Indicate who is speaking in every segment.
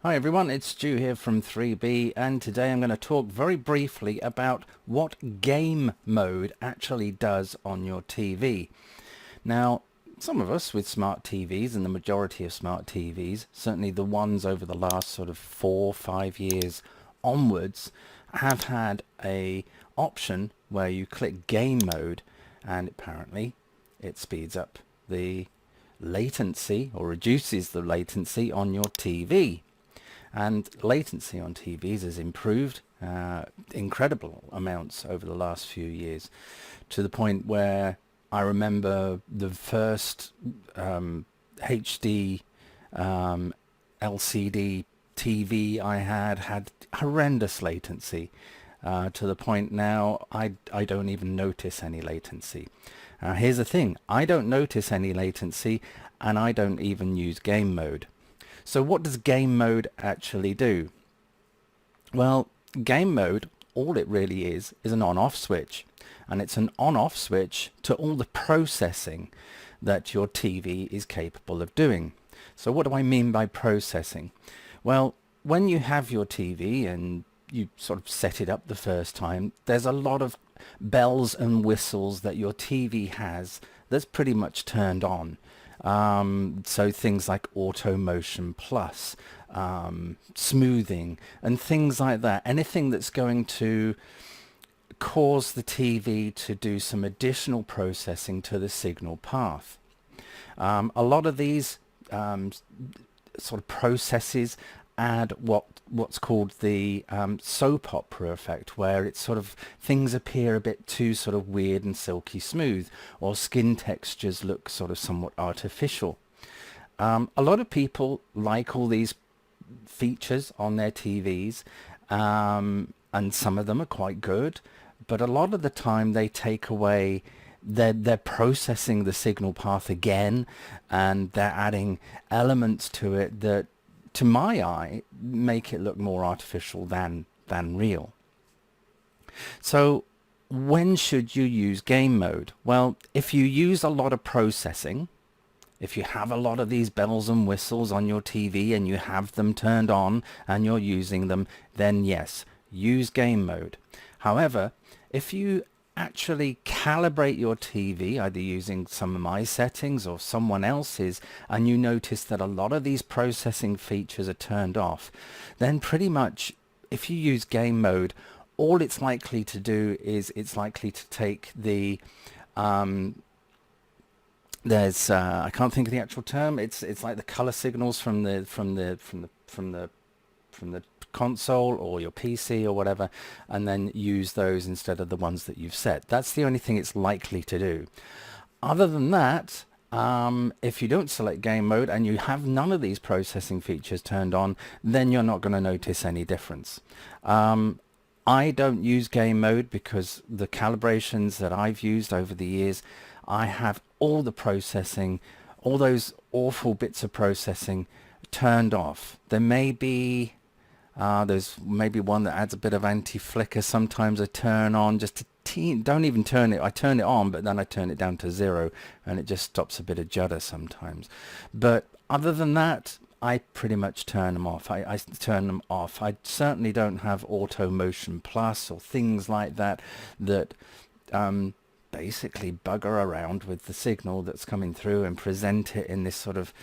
Speaker 1: Hi everyone, it's Stu here from 3B, and today I'm going to talk very briefly about what game mode actually does on your TV. Now, some of us with smart TVs, and the majority of smart TVs, certainly the ones over the last sort of 4 or 5 years onwards, have had a option where you click game mode and apparently it speeds up the latency or reduces the latency on your TV. And latency on TVs has improved incredible amounts over the last few years, to the point where I remember the first HD LCD TV I had horrendous latency, to the point now I don't even notice any latency. Here's the thing, I don't notice any latency and I don't even use game mode. So what does game mode actually do? Well, game mode, all it really is an on-off switch. And it's an on-off switch to all the processing that your TV is capable of doing. So what do I mean by processing? Well, when you have your TV and you sort of set it up the first time, there's a lot of bells and whistles that your TV has that's pretty much turned on. So things like auto motion plus, smoothing and things like that. Anything that's going to cause the TV to do some additional processing to the signal path. A lot of these sort of processes add what's called the soap opera effect, where it's sort of things appear a bit too sort of weird and silky smooth, or skin textures look sort of somewhat artificial. A lot of people like all these features on their TVs, and some of them are quite good, but a lot of the time they take away, they're processing the signal path again, and they're adding elements to it that, to my eye, make it look more artificial than real. So when should you use game mode? Well, if you use a lot of processing, if you have a lot of these bells and whistles on your TV and you have them turned on and you're using them, then yes, use game mode. However, if you actually calibrate your TV, either using some of my settings or someone else's, and you notice that a lot of these processing features are turned off, then pretty much if you use game mode, all it's likely to do is it's likely to take the there's I can't think of the actual term. It's like the color signals from the console or your PC or whatever, and then use those instead of the ones that you've set. That's the only thing it's likely to do. Other than that, if you don't select game mode and you have none of these processing features turned on, then you're not going to notice any difference. I don't use game mode because the calibrations that I've used over the years, I have all the processing, all those awful bits of processing turned off. There may be there's maybe one that adds a bit of anti-flicker. Sometimes I turn on just a don't even turn it. I turn it on, but then I turn it down to 0 and it just stops a bit of judder sometimes. But other than that, I pretty much turn them off. I turn them off. I certainly don't have auto motion plus or things like that that basically bugger around with the signal that's coming through and present it in this sort of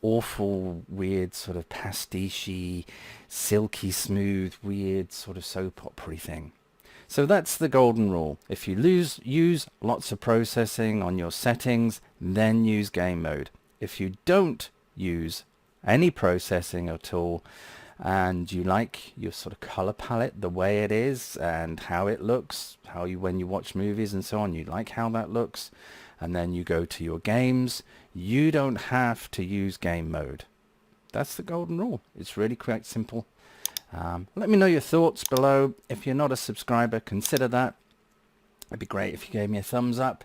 Speaker 1: awful, weird, sort of pastiche, silky smooth, weird sort of soap opera thing. So that's the golden rule. If you use lots of processing on your settings, then use game mode. If you don't use any processing at all, and you like your sort of color palette the way it is and how it looks, how you, when you watch movies and so on, you like how that looks, and then you go to your games, you don't have to use game mode. That's the golden rule. It's really quite simple. Let me know your thoughts below. If you're not a subscriber, consider that. It'd be great if you gave me a thumbs up.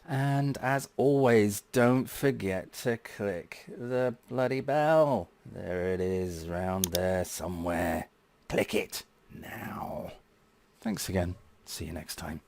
Speaker 1: And as always, don't forget to click the bloody bell. There it is, round there somewhere. Click it now. Thanks again. See you next time.